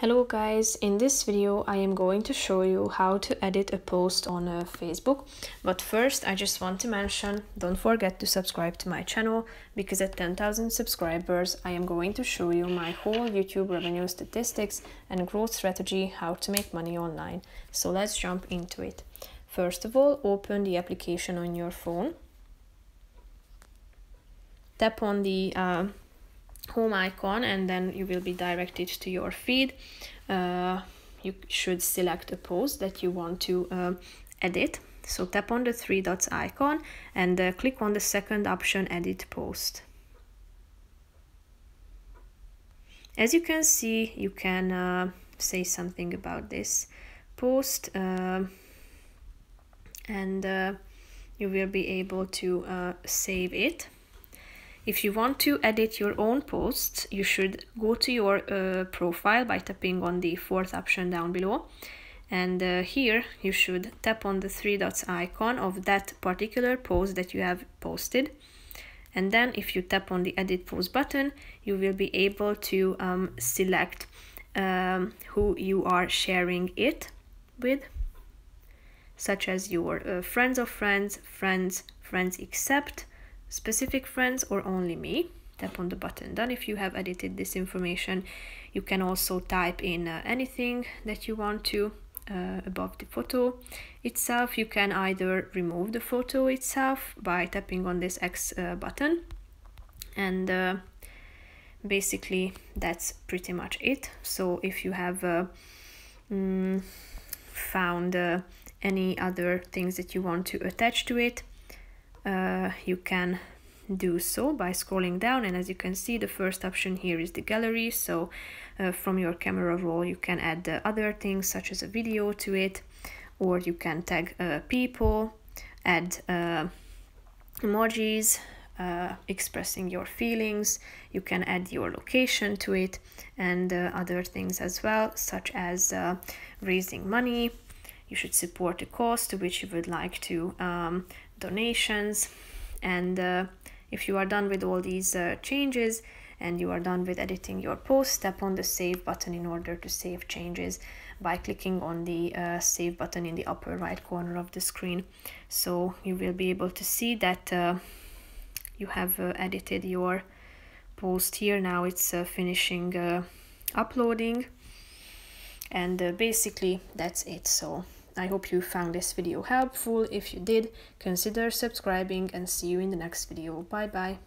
Hello guys, in this video I am going to show you how to edit a post on Facebook. But first I just want to mention, don't forget to subscribe to my channel, because at 10,000 subscribers I am going to show you my whole YouTube revenue statistics and growth strategy, how to make money online. So let's jump into it. First of all, open the application on your phone. Tap on the home icon and then you will be directed to your feed. You should select a post that you want to edit. So tap on the three dots icon and click on the second option, edit post. As you can see, you can say something about this post and you will be able to save it. If you want to edit your own posts, you should go to your profile by tapping on the fourth option down below. And here you should tap on the three dots icon of that particular post that you have posted. And then if you tap on the edit post button, you will be able to select who you are sharing it with, such as your friends of friends, friends except, specific friends, or only me. Tap on the button done. If you have edited this information, you can also type in anything that you want to above the photo itself. You can either remove the photo itself by tapping on this X button, and basically that's pretty much it. So if you have found any other things that you want to attach to it, you can do so by scrolling down, and as you can see, the first option here is the gallery. So from your camera roll you can add other things such as a video to it, or you can tag people, add emojis expressing your feelings. You can add your location to it and other things as well, such as raising money. You should support a cause to which you would like to donations. And if you are done with all these changes and you are done with editing your post, tap on the save button in order to save changes by clicking on the save button in the upper right corner of the screen. So you will be able to see that you have edited your post here. Now it's finishing uploading, and basically that's it. So I hope you found this video helpful. If you did, consider subscribing, and see you in the next video. Bye bye.